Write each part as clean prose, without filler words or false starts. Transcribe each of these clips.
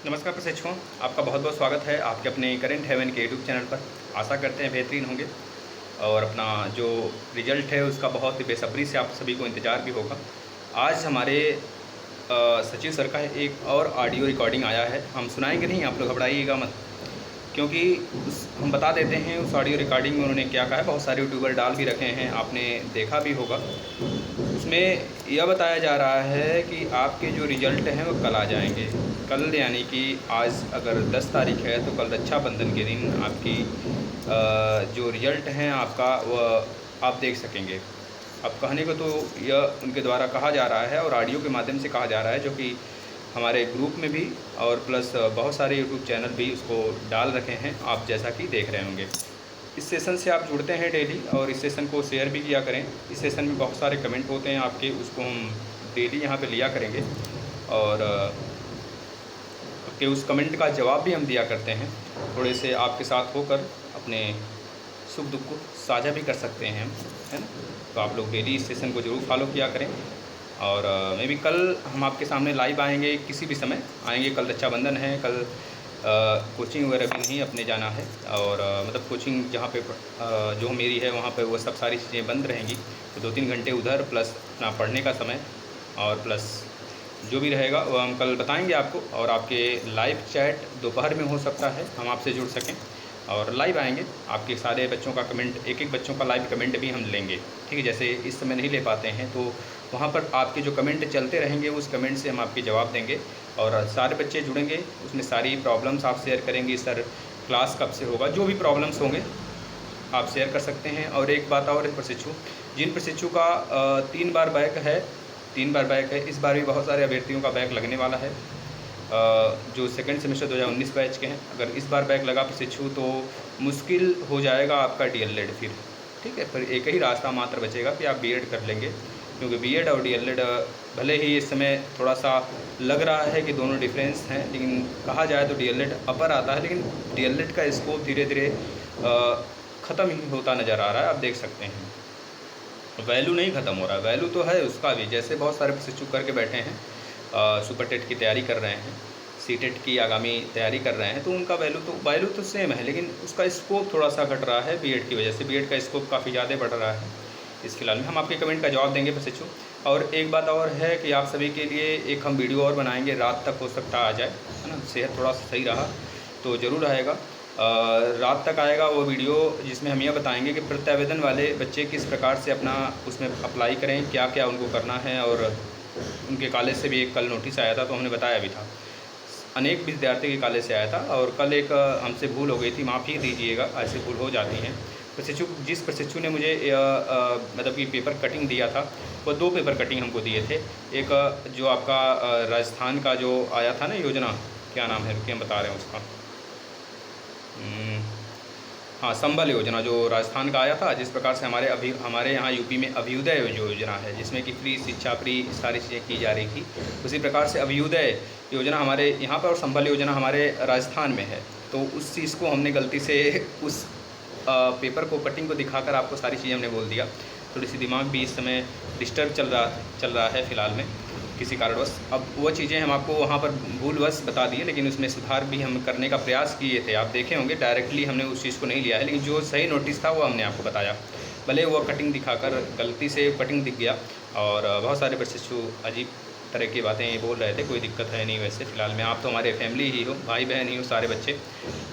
नमस्कार प्रशिक्षुओं, आपका बहुत बहुत स्वागत है आपके अपने करंट हेवन के यूट्यूब चैनल पर। आशा करते हैं बेहतरीन होंगे और अपना जो रिजल्ट है उसका बहुत ही बेसब्री से आप सभी को इंतज़ार भी होगा। आज हमारे सचिव सर का एक और ऑडियो रिकॉर्डिंग आया है। हम सुनाएंगे नहीं, आप लोग घबराइएगा मत, क्योंकि हम बता देते हैं उस ऑडियो रिकॉर्डिंग में उन्होंने क्या कहा है। बहुत सारे यूट्यूबर डाल भी रखे हैं, आपने देखा भी होगा। उसमें यह बताया जा रहा है कि आपके जो रिज़ल्ट हैं वो कल आ जाएंगे। कल यानी कि आज अगर 10 तारीख है तो कल रक्षाबंधन के दिन आपकी जो रिज़ल्ट हैं आपका वह आप देख सकेंगे। अब कहने को तो यह उनके द्वारा कहा जा रहा है और ऑडियो के माध्यम से कहा जा रहा है, जो कि हमारे ग्रुप में भी और प्लस बहुत सारे यूट्यूब चैनल भी उसको डाल रखे हैं, आप जैसा कि देख रहे होंगे। इस सेशन से आप जुड़ते हैं डेली और इस सेशन को शेयर भी किया करें। इस सेशन में बहुत सारे कमेंट होते हैं आपके, उसको हम डेली यहाँ पे लिया करेंगे और आपके उस कमेंट का जवाब भी हम दिया करते हैं। थोड़े से आपके साथ होकर अपने सुख दुख को साझा भी कर सकते हैं हम, है ना। तो आप लोग डेली इस सेशन को ज़रूर फॉलो किया करें। और मे बी कल हम आपके सामने लाइव आएंगे, किसी भी समय आएंगे। कल रक्षाबंधन है, कल कोचिंग वगैरह भी नहीं अपने जाना है और मतलब कोचिंग जहाँ पे जो मेरी है वहाँ पे वो सब सारी चीज़ें बंद रहेंगी। तो 2-3 घंटे उधर प्लस अपना पढ़ने का समय और प्लस जो भी रहेगा वो हम कल बताएंगे आपको। और आपके लाइव चैट दोपहर में हो सकता है, हम आपसे जुड़ सकें और लाइव आएंगे। आपके सारे बच्चों का कमेंट, एक एक बच्चों का लाइव कमेंट भी हम लेंगे, ठीक है। जैसे इस समय नहीं ले पाते हैं तो वहाँ पर आपके जो कमेंट चलते रहेंगे उस कमेंट से हम आपके जवाब देंगे और सारे बच्चे जुड़ेंगे, उसमें सारी प्रॉब्लम्स आप शेयर करेंगे। सर क्लास कब से होगा, जो भी प्रॉब्लम्स होंगे आप शेयर कर सकते हैं। और एक बात और है प्रशिक्षु, जिन प्रशिक्षु का 3 बार बैक है, 3 बार बैक है, इस बार भी बहुत सारे अभ्यर्थियों का बैक लगने वाला है। जो सेकेंड सेमेस्टर 2019 बैच के हैं, अगर इस बार बैक लगा प्रशिक्षु तो मुश्किल हो जाएगा आपका डीएलएड फिर, ठीक है। फिर एक ही रास्ता मात्र बचेगा कि आप बीएड कर लेंगे, क्योंकि बीएड और डीएलएड भले ही इस समय थोड़ा सा लग रहा है कि दोनों डिफरेंस हैं, लेकिन कहा जाए तो डीएलएड अपर आता है, लेकिन डीएलएड का स्कोप धीरे धीरे ख़त्म ही होता नज़र आ रहा है। आप देख सकते हैं वैल्यू नहीं ख़त्म हो रहा, वैल्यू तो है उसका भी। जैसे बहुत सारे प्रशिक्षु करके बैठे हैं, सुपर टेट की तैयारी कर रहे हैं, सी टेट की आगामी तैयारी कर रहे हैं, तो उनका वैल्यू तो सेम है, लेकिन उसका स्कोप थोड़ा सा घट रहा है बीएड की वजह से। बीएड का स्कोप काफ़ी ज़्यादा बढ़ रहा है इस फिलहाल में। हम आपके कमेंट का जवाब देंगे प्रशिक्षु। और एक बात और है कि आप सभी के लिए एक हम वीडियो और बनाएंगे, रात तक हो सकता आ जाए, है ना। सेहत थोड़ा सा सही रहा तो ज़रूर आएगा। रात तक आएगा वो वीडियो, जिसमें हम यह बताएंगे कि प्रत्यावेदन वाले बच्चे किस प्रकार से अपना उसमें अप्लाई करें, क्या क्या उनको करना है। और उनके कॉलेज से भी एक कल नोटिस आया था, तो हमने बताया भी था। अनेक विद्यार्थी के कॉलेज से आया था और कल एक हमसे भूल हो गई थी, माफ़ी दीजिएगा, ऐसी भूल हो जाती हैं। जिस प्रशिक्षु ने मुझे मतलब कि पेपर कटिंग दिया था, वो 2 पेपर कटिंग हमको दिए थे। एक जो आपका राजस्थान का जो आया था ना योजना, क्या नाम है, रुकिए हम बता रहे हैं उसका। हाँ, संबल योजना जो राजस्थान का आया था। जिस प्रकार से हमारे यहाँ यूपी में अभ्युदय योजना है, जिसमें कि फ्री शिक्षा, फ्री सारी चीज़ें की जा रही थी, उसी प्रकार से अभ्युदय योजना हमारे यहाँ पर और संबल योजना हमारे राजस्थान में है। तो उस चीज़ को हमने गलती से उस पेपर को कटिंग को दिखाकर आपको सारी चीज़ें हमने बोल दिया। थोड़ी सी दिमाग भी इस समय डिस्टर्ब चल रहा है फ़िलहाल में किसी कारणवश। अब वो चीज़ें हम आपको वहाँ पर भूलवश बता दिए, लेकिन उसमें सुधार भी हम करने का प्रयास किए थे। आप देखे होंगे डायरेक्टली हमने उस चीज़ को नहीं लिया है, लेकिन जो सही नोटिस था वो हमने आपको बताया। भले वो कटिंग दिखाकर गलती से कटिंग दिख गया और बहुत सारे प्रशिक्षु अजीब तरह की बातें बोल रहे थे। कोई दिक्कत है नहीं वैसे फ़िलहाल में, आप तो हमारे फैमिली ही हो, भाई बहन ही हो सारे बच्चे।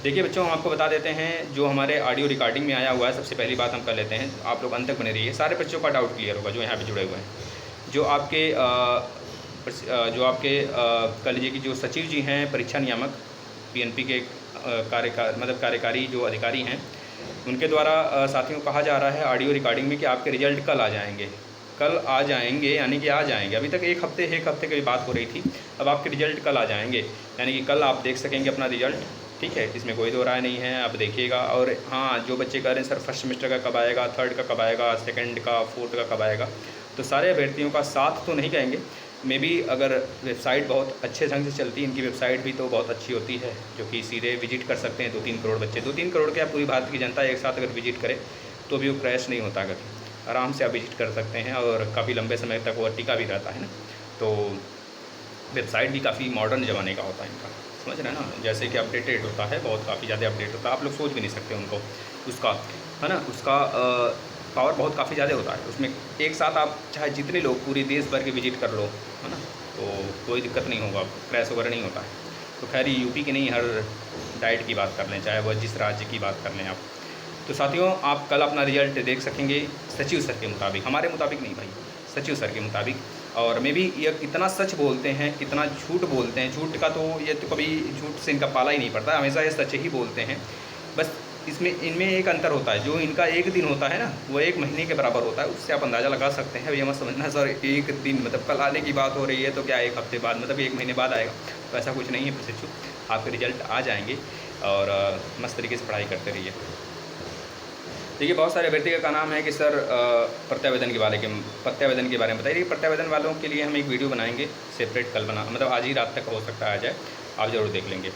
देखिए बच्चों, हम आपको बता देते हैं जो हमारे ऑडियो रिकॉर्डिंग में आया हुआ है। सबसे पहली बात हम कर लेते हैं, आप लोग अंत तक बने रहिए, सारे बच्चों का डाउट क्लियर होगा जो यहाँ पर जुड़े हुए हैं। जो आपके कह लीजिए कि जो सचिव जी हैं, परीक्षा नियामक पीएनपी के कार्यकारी जो अधिकारी हैं, उनके द्वारा साथियों कहा जा रहा है ऑडियो रिकॉर्डिंग में कि आपके रिजल्ट कल आ जाएंगे। कल आ जाएंगे यानी कि आ जाएंगे। अभी तक एक हफ्ते की बात हो रही थी, अब आपके रिजल्ट कल आ जाएंगे, यानी कि कल आप देख सकेंगे अपना रिजल्ट, ठीक है। इसमें कोई दो राय नहीं है, आप देखिएगा। और हाँ, जो बच्चे कह रहे हैं सर फर्स्ट सेमेस्टर का कब आएगा, थर्ड का कब आएगा, सेकंड का, फोर्थ का कब आएगा, तो सारे अभ्यर्थियों का साथ तो नहीं कहेंगे। मे बी अगर वेबसाइट बहुत अच्छे ढंग से चलती है, इनकी वेबसाइट भी तो बहुत अच्छी होती है, जो कि सीधे विजिट कर सकते हैं 2-3 करोड़ बच्चे। 2-3 करोड़ क्या, पूरी भारत की जनता एक साथ अगर विजिट करे तो भी वो क्रैश नहीं होता, अगर आराम से आप विजिट कर सकते हैं और काफ़ी लंबे समय तक वो टिका भी रहता है ना। तो वेबसाइट भी काफ़ी मॉडर्न ज़माने का होता है इनका, समझ रहे हैं ना, जैसे कि अपडेटेड होता है, बहुत काफ़ी ज़्यादा अपडेट होता है, आप लोग सोच भी नहीं सकते उनको, उसका है ना, उसका पावर बहुत काफ़ी ज़्यादा होता है। उसमें एक साथ आप चाहे जितने लोग पूरी देश भर के विजिट कर लो, है ना, तो कोई दिक्कत नहीं होगा, क्रैश वगैरह नहीं होता है। तो खैर यूपी की नहीं, हर डाइट की बात कर लें, चाहे वह जिस राज्य की बात कर लें आप। तो साथियों, आप कल अपना रिजल्ट देख सकेंगे सचिव सर के मुताबिक, हमारे मुताबिक नहीं भाई, सचिव सर के मुताबिक। और मे भी ये कितना सच बोलते हैं, कितना झूठ बोलते हैं, झूठ का तो ये तो कभी झूठ से इनका पाला ही नहीं पड़ता, हमेशा ये सच ही बोलते हैं। बस इसमें इनमें एक अंतर होता है, जो इनका एक दिन होता है ना, वो एक महीने के बराबर होता है। उससे आप अंदाज़ा लगा सकते हैं। ये मत समझना सर एक दिन मतलब कल आने की बात हो रही है तो क्या एक हफ्ते बाद मतलब एक महीने बाद आएगा, तो ऐसा कुछ नहीं है प्रशिक्षु, आपके रिजल्ट आ जाएंगे और मस्त तरीके से पढ़ाई करते रहिए। देखिए, बहुत सारे अभ्यर्थी का नाम है कि सर प्रत्यावेदन के बारे में बताइए। प्रत्यावेदन वालों के लिए हम एक वीडियो बनाएंगे सेपरेट, कल बना मतलब आज ही रात तक हो सकता है आ जाए, आप ज़रूर देख लेंगे।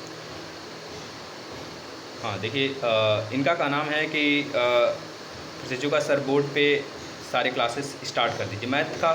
हाँ देखिए, इनका का नाम है कि प्रशिक्षु का सर बोर्ड पे सारे क्लासेस स्टार्ट कर दीजिए। मैथ का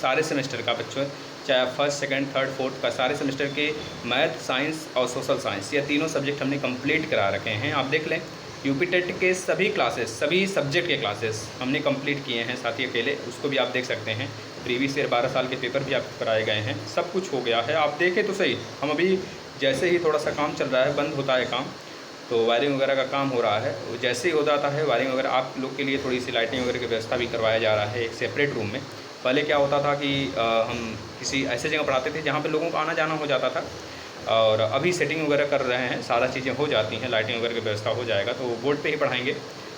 सारे सेमेस्टर का बच्चों, चाहे फर्स्ट सेकंड थर्ड फोर्थ का सारे सेमेस्टर के मैथ, साइंस और सोशल साइंस, ये तीनों सब्जेक्ट हमने कंप्लीट करा रखे हैं। आप देख लें, यूपी टेट के सभी क्लासेस, सभी सब्जेक्ट के क्लासेस हमने कंप्लीट किए हैं साथी अकेले, उसको भी आप देख सकते हैं। प्रीवियस ईयर 12 साल के पेपर भी आपको कराए गए हैं, सब कुछ हो गया है, आप देखें तो सही। हम अभी जैसे ही थोड़ा सा काम चल रहा है, बंद होता है काम, तो वायरिंग वगैरह का काम हो रहा है, जैसे ही हो जाता है वायरिंग वगैरह, आप लोग के लिए थोड़ी सी लाइटिंग वगैरह की व्यवस्था भी करवाया जा रहा है एक सेपरेट रूम में। पहले क्या होता था कि हम किसी ऐसे जगह पढ़ाते थे जहाँ पे लोगों को आना जाना हो जाता था, और अभी सेटिंग वगैरह कर रहे हैं, सारा चीज़ें हो जाती हैं, लाइटिंग वगैरह की व्यवस्था हो जाएगा, तो बोर्ड पे ही पढ़ाएंगे।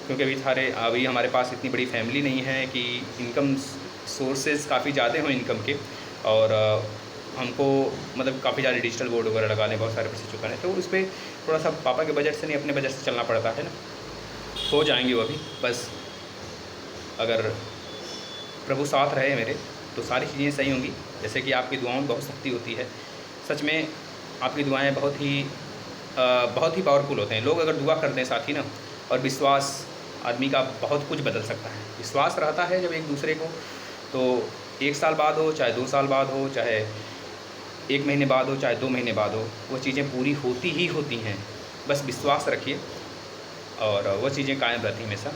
क्योंकि अभी हमारे पास इतनी बड़ी फैमिली नहीं है कि इनकम सोर्सेज काफ़ी ज़्यादा हों इनकम के, और हमको मतलब काफ़ी ज़्यादा डिजिटल बोर्ड वगैरह लगा लें, बहुत सारे पैसे चुकाने, तो उस पर थोड़ा सा पापा के बजट से नहीं अपने बजट से चलना पड़ता है ना। हो जाएंगे वो भी, बस अगर प्रभु साथ रहे मेरे तो सारी चीज़ें सही होंगी। जैसे कि आपकी दुआओं में बहुत शक्ति होती है, सच में आपकी दुआएं बहुत ही पावरफुल होते हैं। लोग अगर दुआ कर दें साथी ना, और विश्वास आदमी का बहुत कुछ बदल सकता है। विश्वास रहता है जब एक दूसरे को, तो 1 साल बाद हो, चाहे 2 साल बाद हो, चाहे 1 महीने बाद हो, चाहे 2 महीने बाद हो, वो चीज़ें पूरी होती ही होती हैं। बस विश्वास रखिए और वो चीज़ें कायम रहती हमेशा।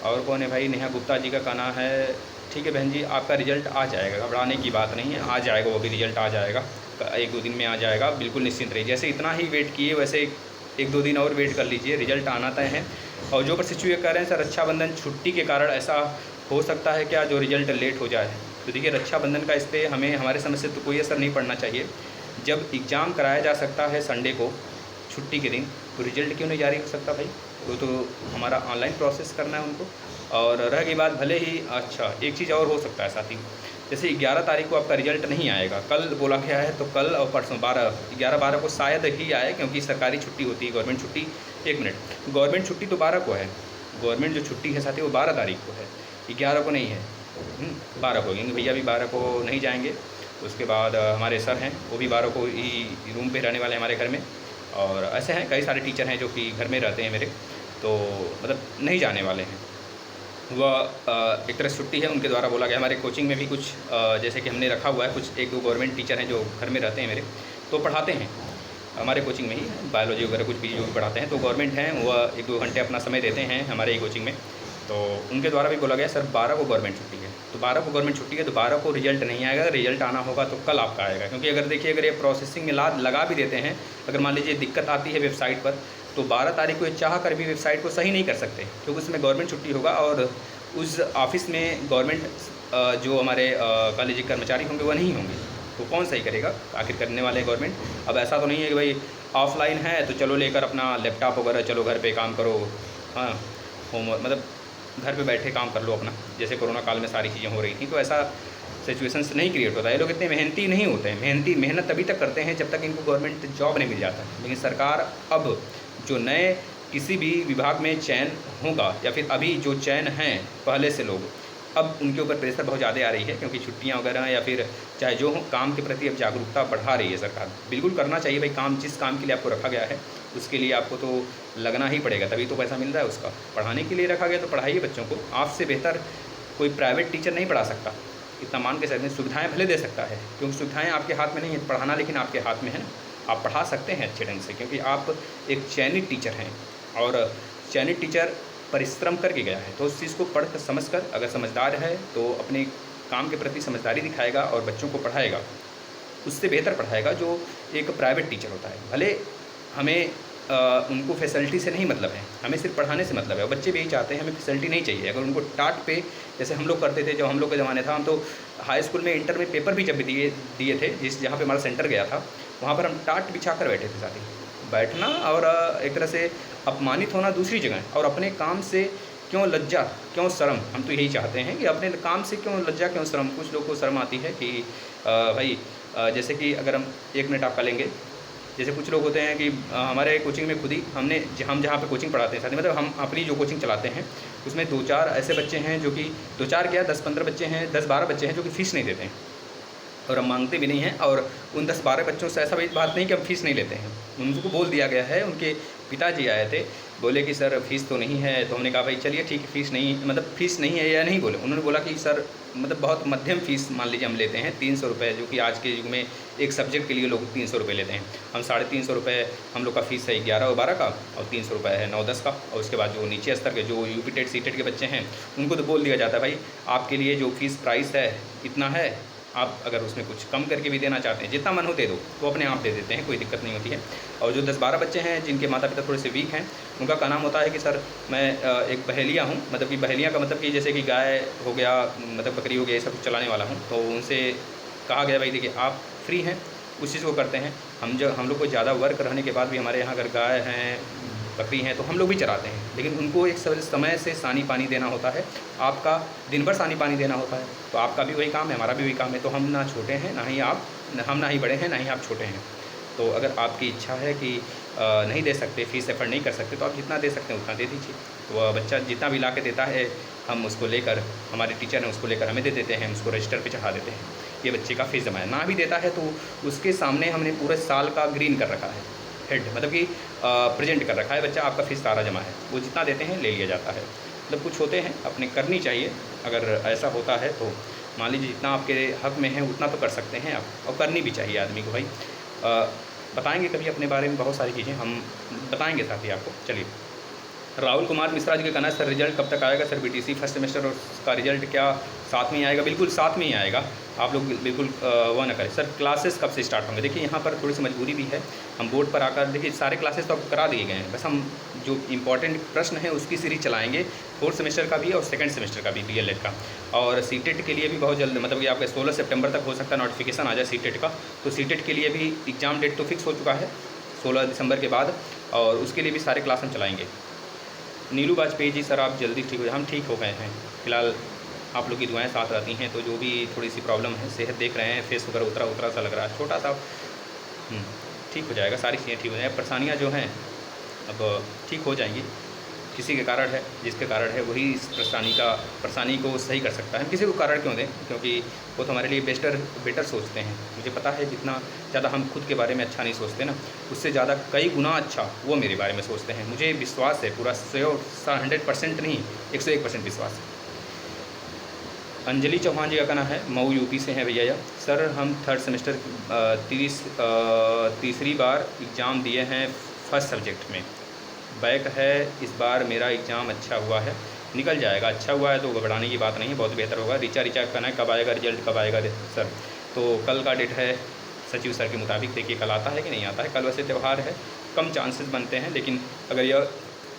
और कौन है भाई? नेहा गुप्ता जी का कहना है, ठीक है बहन जी, आपका रिज़ल्ट आ जाएगा, घबराने की बात नहीं है, आ जाएगा, वो भी रिज़ल्ट आ जाएगा, 1-2 दिन में आ जाएगा, बिल्कुल निश्चिंत रहिए। जैसे इतना ही वेट किए वैसे 1-2 दिन और वेट कर लीजिए, रिज़ल्ट आना तय है। और जो प्रशिक्षु ये कह रहे हैं सर रक्षाबंधन छुट्टी के कारण ऐसा हो सकता है क्या जो रिज़ल्ट लेट हो जाए, तो देखिए रक्षाबंधन का इस पर हमें हमारे समझ से तो कोई असर नहीं पड़ना चाहिए। जब एग्ज़ाम कराया जा सकता है संडे को छुट्टी के दिन, तो रिज़ल्ट क्यों नहीं जारी हो सकता भाई? तो हमारा ऑनलाइन प्रोसेस करना है उनको। और रह गई बात, भले ही अच्छा एक चीज़ और हो सकता है साथी, जैसे 11 तारीख को आपका रिज़ल्ट नहीं आएगा, कल बोला गया है, तो कल और परसों 11-12 को शायद ही आए, क्योंकि सरकारी छुट्टी होती है, गवर्नमेंट छुट्टी। 1 मिनट, गवर्नमेंट छुट्टी तो 12 को है, गवर्नमेंट जो छुट्टी है साथी वो 12 तारीख को है, 11 को नहीं है, 12 को, क्योंकि भैया भी 12 को नहीं जाएंगे। उसके बाद हमारे सर हैं, वो भी 12 को ही रूम पे रहने वाले हैं हमारे घर में। और ऐसे हैं कई सारे टीचर हैं जो कि घर में रहते हैं मेरे, तो मतलब नहीं जाने वाले हैं। वह एक तरह छुट्टी है, उनके द्वारा बोला गया। हमारे कोचिंग में भी कुछ जैसे कि हमने रखा हुआ है, कुछ 1-2 गवर्नमेंट टीचर हैं जो घर में रहते हैं मेरे, तो पढ़ाते हैं हमारे कोचिंग में ही, बायोलॉजी वगैरह कुछ भी जो भी पढ़ाते हैं, तो गवर्नमेंट हैं, वह 1-2 घंटे अपना समय देते हैं हमारे ही कोचिंग में। तो उनके द्वारा भी बोला गया सर 12 को गवर्नमेंट छुट्टी है, तो 12 को गवर्नमेंट छुट्टी है, तो 12 को रिजल्ट नहीं आएगा, रिजल्ट आना होगा तो कल आपका आएगा। क्योंकि अगर देखिए, अगर ये प्रोसेसिंग में लगा भी देते हैं, अगर मान लीजिए दिक्कत आती है वेबसाइट पर, तो 12 तारीख को ये चाह कर भी वेबसाइट को सही नहीं कर सकते, क्योंकि उसमें गवर्नमेंट छुट्टी होगा, और उस ऑफिस में गवर्नमेंट जो हमारे कॉलेज के कर्मचारी होंगे वो नहीं होंगे, तो कौन सही करेगा? आखिर करने वाले गवर्नमेंट। अब ऐसा तो नहीं है कि भाई ऑफलाइन है तो चलो लेकर अपना लैपटॉप वगैरह चलो घर पे काम करो, हाँ होमवर्क मतलब घर पे बैठे काम कर लो अपना, जैसे कोरोना काल में सारी चीज़ें हो रही थी, तो ऐसा सिचुएशंस नहीं क्रिएट होता है। ये लोग इतने मेहनती नहीं होते हैं, मेहनत तभी तक करते हैं जब तक इनको गवर्नमेंट जॉब नहीं मिल जाता। लेकिन सरकार अब जो नए किसी भी विभाग में चयन होगा, या फिर अभी जो चयन हैं पहले से लोग, अब उनके ऊपर प्रेशर बहुत ज़्यादा आ रही है, क्योंकि छुट्टियां वगैरह या फिर चाहे जो हो, काम के प्रति अब जागरूकता बढ़ा रही है सरकार। बिल्कुल करना चाहिए भाई, काम जिस काम के लिए आपको रखा गया है उसके लिए आपको तो लगना ही पड़ेगा, तभी तो पैसा मिल रहा है उसका। पढ़ाने के लिए रखा गया तो पढ़ाइए बच्चों को, आपसे बेहतर कोई प्राइवेट टीचर नहीं पढ़ा सकता, इतना मान के सकते हैं। सुविधाएँ भले दे सकता है, क्योंकि सुविधाएँ आपके हाथ में नहीं है, पढ़ाना लेकिन आपके हाथ में है ना, आप पढ़ा सकते हैं अच्छे ढंग से, क्योंकि आप एक चयनित टीचर हैं और चयनित टीचर परिश्रम करके गया है। तो उस चीज़ को पढ़ कर समझ कर अगर समझदार है तो अपने काम के प्रति समझदारी दिखाएगा और बच्चों को पढ़ाएगा, उससे बेहतर पढ़ाएगा जो एक प्राइवेट टीचर होता है। भले हमें उनको फैसिलिटी से नहीं मतलब है, हमें सिर्फ पढ़ाने से मतलब है, और बच्चे भी यही चाहते हैं, हमें फैसिलिटी नहीं चाहिए। अगर उनको टाट पे, जैसे हम लोग करते थे जब हम लोग के ज़माने था, हम तो हाई स्कूल में इंटर में पेपर भी जब दिए थे, जहाँ पे हमारा सेंटर गया था, वहाँ पर हम टाट बिछा कर बैठे थे। साथ ही बैठना और एक तरह से अपमानित होना दूसरी जगह, और अपने काम से क्यों लज्जा क्यों शर्म, हम तो यही चाहते हैं कि अपने काम से क्यों लज्जा क्यों शर्म। कुछ लोग को शर्म आती है कि भाई जैसे कि अगर हम 1 मिनट आपका लेंगे, जैसे कुछ लोग होते हैं कि हमारे कोचिंग में खुद ही हम जहाँ पे कोचिंग पढ़ाते हैं, साथ ही मतलब हम अपनी जो कोचिंग चलाते हैं उसमें 2-4 ऐसे बच्चे हैं जो कि 2-4 क्या 10-15 बच्चे हैं, 10-12 बच्चे हैं जो कि फ़ीस नहीं देते हैं और हम मांगते भी नहीं हैं। और उन 10-12 बच्चों से ऐसा भी बात नहीं कि हम फ़ीस नहीं लेते हैं, उनको बोल दिया गया है। उनके पिताजी आए थे, बोले कि सर फ़ीस तो नहीं है, तो हमने कहा भाई चलिए ठीक है, फ़ीस नहीं मतलब फ़ीस नहीं है या नहीं बोले, उन्होंने बोला कि सर मतलब बहुत मध्यम फ़ीस मान लीजिए हम लेते हैं 300 रुपये, जो कि आज के युग में एक सब्जेक्ट के लिए लोग 300 रुपये लेते हैं। हम 350 रुपये हम लोग का फ़ीस है 11 और 12 का, और 300 रुपये है 9-10 का। और उसके बाद जो नीचे स्तर के जो यूपी टेट सी टेट के बच्चे हैं उनको तो बोल दिया जाता है भाई आपके लिए जो फ़ीस प्राइस है इतना है, आप अगर उसमें कुछ कम करके भी देना चाहते हैं, जितना मन हो दे दो, वो अपने आप दे देते हैं, कोई दिक्कत नहीं होती है। और जो 10-12 बच्चे हैं जिनके माता पिता थोड़े से वीक हैं, उनका का नाम होता है कि सर मैं एक बहेलिया हूँ, मतलब कि बहेलिया का मतलब कि जैसे कि गाय हो गया, मतलब बकरी हो गया, ये सब चलाने वाला हूँ। तो उनसे कहा गया भाई देखिए आप फ्री हैं, उस चीज़ को करते हैं। हम लोग को ज़्यादा वर्क रहने के बाद भी हमारे यहाँ अगर गाय हैं बकरी हैं तो हम लोग भी चराते हैं, लेकिन उनको एक समय से सानी पानी देना होता है। आपका दिन भर सानी पानी देना होता है, तो आपका भी वही काम है, हमारा भी वही काम है। तो हम ना छोटे हैं ना ही आप, हम ना ही बड़े हैं ना ही आप छोटे हैं। तो अगर आपकी इच्छा है कि नहीं दे सकते, फ़ीस एफर्ड नहीं कर सकते, तो आप जितना दे सकते हैं उतना दे दीजिए। तो वह बच्चा जितना भी ला के देता है, हम उसको लेकर, हमारे टीचर हैं उसको लेकर हमें दे देते हैं, हम उसको रजिस्टर पे चढ़ा देते हैं, ये बच्चे का फ़ीस जमा है। ना भी देता है तो उसके सामने हमने पूरे साल का ग्रीन कर रखा है, हेड मतलब कि प्रेजेंट कर रखा है, बच्चा आपका फ़ीस सारा जमा है, वो जितना देते हैं ले लिया जाता है। मतलब कुछ होते हैं अपने करनी चाहिए, अगर ऐसा होता है तो मान लीजिए जितना आपके हक़ में है उतना तो कर सकते हैं आप, और करनी भी चाहिए आदमी को। भाई बताएंगे कभी अपने बारे में बहुत सारी चीज़ें हम बताएंगे साथ ही आपको। चलिए, राहुल कुमार मिश्रा जी का कहना है सर रिजल्ट कब तक आएगा? सर बीटीसी फर्स्ट सेमेस्टर और उसका रिजल्ट क्या साथ में ही आएगा? बिल्कुल साथ में ही आएगा, आप लोग बिल्कुल वह ना करें। सर क्लासेस कब से स्टार्ट होंगे? देखिए यहाँ पर थोड़ी सी मजबूरी भी है, हम बोर्ड पर आकर देखिए सारे क्लासेस तो अब करा दिए गए हैं, बस हम जो इम्पॉर्टेंट प्रश्न है उसकी सीरीज चलाएँगे, 4th सेमेस्टर का भी और 2nd सेमेस्टर का भी DLED का। और सीटेट के लिए भी बहुत जल्द, मतलब कि आपका 16 सितंबर तक हो सकता है नोटिफिकेशन आ जाए सीटेट का। तो सीटेट के लिए भी एग्ज़ाम डेट तो फिक्स हो चुका है 16 दिसंबर के बाद, और उसके लिए भी सारे क्लास हम चलाएँगे। नीलू वाजपेयी जी सर आप जल्दी ठीक हो जाए। हम ठीक हो गए हैं, फिलहाल आप लोग की दुआएं साथ रहती हैं। तो जो भी थोड़ी सी प्रॉब्लम है, सेहत देख रहे हैं, फेस वगैरह उतरा सा लग रहा है छोटा सा, ठीक हो जाएगा, सारी चीज़ें ठीक हो जाएंगी। परेशानियाँ जो हैं अब ठीक हो जाएंगी, किसी के कारण है, जिसके कारण है वही इस परेशानी को सही कर सकता है। हम किसी को कारण क्यों दें, क्योंकि वो तो हमारे लिए बेटर सोचते हैं। मुझे पता है जितना ज़्यादा हम खुद के बारे में अच्छा नहीं सोचते ना, उससे ज़्यादा कई गुना अच्छा वो मेरे बारे में सोचते हैं। मुझे विश्वास है पूरा 100% नहीं 101% विश्वास है। अंजलि चौहान जी का कहना है मऊ यूपी से हैं भैया। सर हम 3rd सेमेस्टर तीसरी बार एग्ज़ाम दिए हैं फर्स्ट सब्जेक्ट में, बैक है इस बार, मेरा एग्ज़ाम अच्छा हुआ है, निकल जाएगा। अच्छा हुआ है तो घबराने की बात नहीं है, बहुत बेहतर होगा। रिचा का कहना है कब आएगा रिजल्ट, कब आएगा सर? तो कल का डेट है सचिव सर के मुताबिक, देखिए कल आता है कि नहीं आता है। कल वैसे त्यौहार है, कम चांसेस बनते हैं, लेकिन अगर यह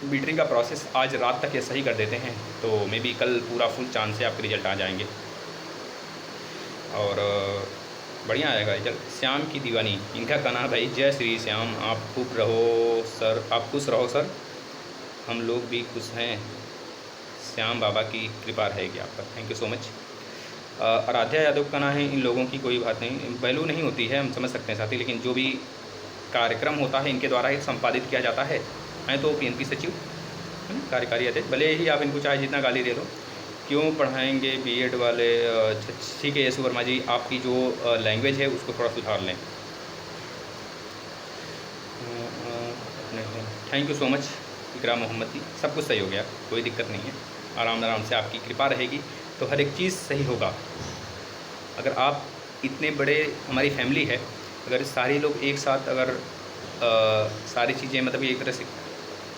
मीटरिंग का प्रोसेस आज रात तक ये सही कर देते हैं तो मे बी कल पूरा फुल चांस से आपके रिजल्ट आ जाएंगे और बढ़िया आएगा रिजल्ट। श्याम की दीवानी, इनका कहना है भाई जय श्री श्याम, आप खुश रहो सर, आप खुश रहो सर, हम लोग भी खुश हैं, श्याम बाबा की कृपा रहेगी आप पर। Thank you so much. Aaradhya Yadav का कहना है इन लोगों की कोई बात नहीं, वैल्यू नहीं होती है, हम समझ सकते हैं साथी, लेकिन जो भी कार्यक्रम होता है इनके द्वारा ही संपादित किया जाता है। हैं तो PNP सचिव, कार्यकारी अध्यक्ष, भले ही आप इनको चाहे जितना गाली दे दो, क्यों पढ़ाएंगे बीएड वाले? ठीक है यशु वर्मा जी, आपकी जो लैंग्वेज है उसको थोड़ा सुधार लें। थैंक यू सो मच इकराम मोहम्मद जी, सब कुछ सही हो गया, कोई दिक्कत नहीं है, आराम से आपकी कृपा रहेगी तो हर एक चीज़ सही होगा। अगर आप इतने बड़े, हमारी फैमिली है, अगर सारे लोग एक साथ अगर सारी चीज़ें मतलब एक तरह से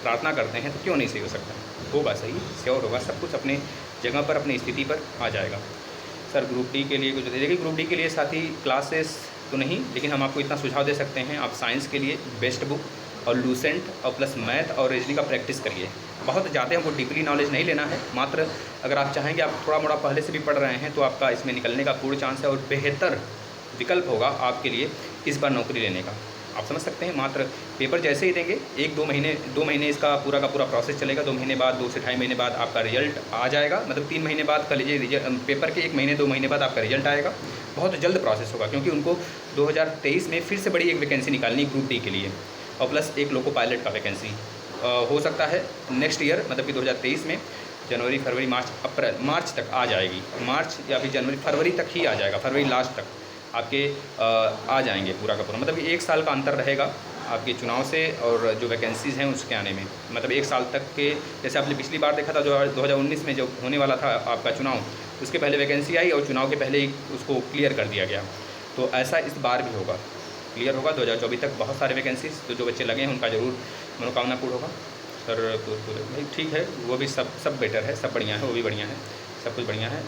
प्रार्थना करते हैं तो क्यों नहीं सही हो सकता? होगा सही, श्योर होगा, सब कुछ अपने जगह पर अपनी स्थिति पर आ जाएगा। सर ग्रुप डी के लिए कुछ देखिए, ग्रुप डी के लिए साथ ही क्लासेस तो नहीं, लेकिन हम आपको इतना सुझाव दे सकते हैं, आप साइंस के लिए बेस्ट बुक और लूसेंट और प्लस मैथ और रीजनिंग का प्रैक्टिस करिए। बहुत ज़्यादा हमको डीपली नॉलेज नहीं लेना है, मात्र अगर आप चाहेंगे, आप थोड़ा मोड़ा पहले से भी पढ़ रहे हैं तो आपका इसमें निकलने का पूर्ण चांस है और बेहतर विकल्प होगा आपके लिए इस बार नौकरी लेने का। आप समझ सकते हैं, मात्र पेपर जैसे ही देंगे 2 महीने इसका पूरा का पूरा प्रोसेस चलेगा। 2 महीने बाद, 2 से 2.5 महीने बाद आपका रिजल्ट आ जाएगा, मतलब 3 महीने बाद कह लीजिए पेपर के 1 महीने 2 महीने बाद आपका रिजल्ट आएगा। बहुत जल्द प्रोसेस होगा, क्योंकि उनको 2023 में फिर से बड़ी एक वैकेंसी निकालनी ग्रुप डी के लिए, और प्लस एक लोको पायलट का वैकेंसी हो सकता है नेक्स्ट ईयर, मतलब कि 2023 में जनवरी, फरवरी, मार्च तक आ जाएगी। मार्च या फिर जनवरी, फरवरी तक ही आ जाएगा, फरवरी लास्ट तक आपके आ जाएंगे पूरा का पूरा। मतलब 1 साल का अंतर रहेगा आपके चुनाव से और जो वैकेंसीज़ हैं उसके आने में, मतलब 1 साल तक के। जैसे आपने पिछली बार देखा था, जो 2019 में जो होने वाला था आपका चुनाव, उसके पहले वैकेंसी आई और चुनाव के पहले ही उसको क्लियर कर दिया गया। तो ऐसा इस बार भी होगा, क्लियर होगा 2024 तक बहुत सारे वैकेंसीज। तो जो बच्चे लगे हैं उनका ज़रूर मनोकामना पूर्ण होगा। सर भाई ठीक है, वो भी सब बेटर है, सब बढ़िया है, वो भी बढ़िया है, सब कुछ बढ़िया है।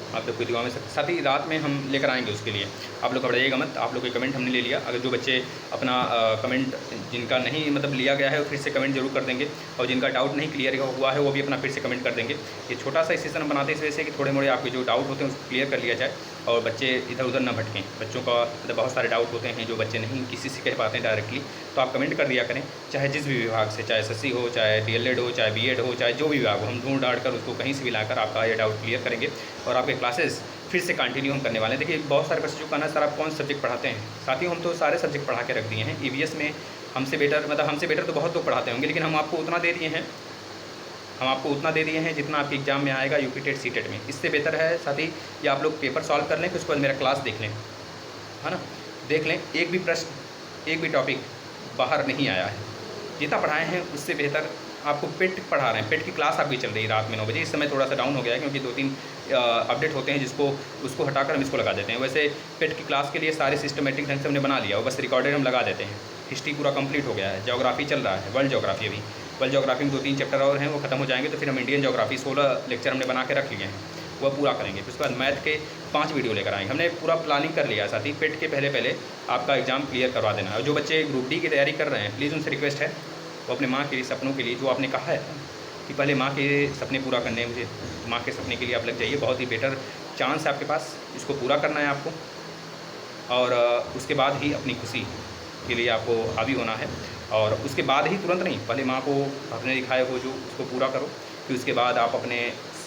आप लोग की दुआ में साथ ही रात में हम लेकर आएंगे उसके लिए, आप लोग घबराइएगा मत। आप लोग के कमेंट हमने ले लिया, अगर जो बच्चे अपना कमेंट जिनका नहीं मतलब लिया गया है वो फिर से कमेंट जरूर कर देंगे, और जिनका डाउट नहीं क्लियर हुआ है वो भी अपना फिर से कमेंट कर देंगे। ये छोटा सा सेशन हम बनाते हैं इस वजह से कि थोड़े मोड़े आपके जो डाउट होते हैं उसको क्लियर कर लिया जाए और बच्चे इधर उधर ना भटकें। बच्चों का मतलब बहुत सारे डाउट होते हैं जो बच्चे नहीं किसी से कह पाते हैं डायरेक्टली, तो आप कमेंट कर दिया करें, चाहे जिस भी विभाग से, चाहे SSC हो, चाहे DLED हो, चाहे BEd हो, चाहे जो भी विभाग हो, हम ढूंढ ढाँड़ कर उसको कहीं से भी लाकर आपका ये डाउट क्लियर करेंगे और आपके क्लासेस फिर से कंटिन्यू हम करने वाले हैं। देखिए बहुत सारे बच्चों का ना, सर आप कौन सब्जेक्ट पढ़ाते हैं? साथियों हम तो सारे सब्जेक्ट पढ़ा के रख दिए हैं। EVS में हमसे बेटर तो बहुत लोग पढ़ाते होंगे, लेकिन हम आपको उतना दे दिए हैं, जितना आपके एग्जाम में आएगा UP टेट CTET में। इससे बेहतर है साथी ये आप लोग पेपर सॉल्व कर लें, फिर उसके बाद मेरा क्लास देख लें, है ना, देख लें। एक भी प्रश्न, एक भी टॉपिक बाहर नहीं आया है, जितना पढ़ाए हैं उससे बेहतर आपको पेट पढ़ा रहे हैं। पेट की क्लास आपकी चल रही है रात में 9 बजे। इस समय थोड़ा सा डाउन हो गया है क्योंकि 2-3 अपडेट होते हैं उसको हटाकर हम इसको लगा देते हैं। वैसे पेट की क्लास के लिए सारे सिस्टमेटिक ढंग से हमने बना लिया, और बस रिकॉर्डेड हम लगा देते हैं। हिस्ट्री पूरा कंप्लीट हो गया है, ज्योग्राफी चल रहा है, वर्ल्ड ज्योग्राफी। अभी वर्ल्ड ज्योग्राफी में 2-3 चैप्टर और हैं, वो खत्म हो जाएंगे तो फिर हम इंडियन ज्योग्राफी 16 लेक्चर हमने बना के रख लिए हैं, वह पूरा करेंगे। फिर उसके बाद मैथ के 5 वीडियो लेकर आएंगे। हमने पूरा प्लानिंग कर लिया है। साथ ही पेट के पहले आपका एग्जाम क्लियर करवा देना है। और जो बच्चे ग्रुप डी की तैयारी कर रहे हैं, प्लीज़ उनसे रिक्वेस्ट है वो अपने माँ के सपनों के लिए, जो आपने कहा है कि पहले माँ के सपने पूरा करने हैं मुझे, माँ के सपने के लिए आप लग जाइए। बहुत ही बेटर चांस है आपके पास, इसको पूरा करना है आपको, और उसके बाद ही अपनी खुशी के लिए आपको हावी होना है। और उसके बाद ही तुरंत नहीं, पहले माँ को अपने दिखाए हो जो उसको पूरा करो, फिर उसके बाद आप अपने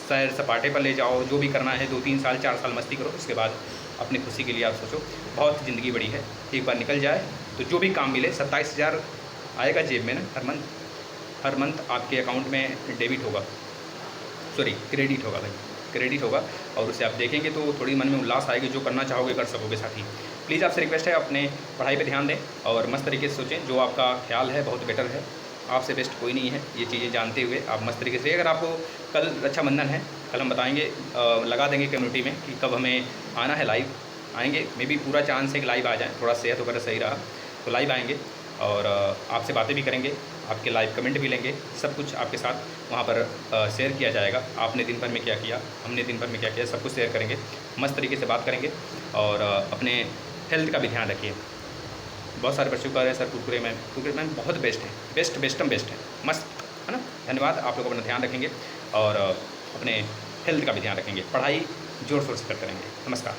सैर सपाटे पर ले जाओ, जो भी करना है 2-3 साल 4 साल मस्ती करो, उसके बाद अपनी खुशी के लिए आप सोचो। बहुत ज़िंदगी बड़ी है, एक बार निकल जाए तो जो भी काम मिले, 27,000 आएगा जेब में ना हर मंथ आपके अकाउंट में क्रेडिट होगा भाई, क्रेडिट होगा, और उसे आप देखेंगे तो थोड़ी मन में उल्लास आएगी, जो करना चाहोगे कर सकोगे। साथी प्लीज़ आपसे रिक्वेस्ट है अपने पढ़ाई पे ध्यान दें और मस्त तरीके से सोचें, जो आपका ख्याल है बहुत बेटर है, आपसे बेस्ट कोई नहीं है। ये चीज़ें जानते हुए आप मस्त तरीके से, अगर आपको कल रक्षाबंधन है, कल हम बताएंगे, लगा देंगे कम्युनिटी में कि कब हमें आना है, लाइव आएंगे। मे भी पूरा चांस है कि लाइव आ जाएँ, थोड़ा सेहत वगैरह सही रहा तो लाइव आएंगे और आपसे बातें भी करेंगे, आपके लाइव कमेंट भी लेंगे, सब कुछ आपके साथ वहाँ पर शेयर किया जाएगा। आपने दिन भर में क्या किया, हमने दिन भर में क्या किया, सब कुछ शेयर करेंगे, मस्त तरीके से बात करेंगे। और अपने हेल्थ का भी ध्यान रखिए। बहुत सारे बच्चों का सर कुरकुरे मैम बहुत बेस्ट है, बेस्ट है, मस्त है ना। धन्यवाद। आप लोग अपना ध्यान रखेंगे और अपने हेल्थ का भी ध्यान रखेंगे, पढ़ाई जोर शोर से करते रहेंगे। नमस्कार।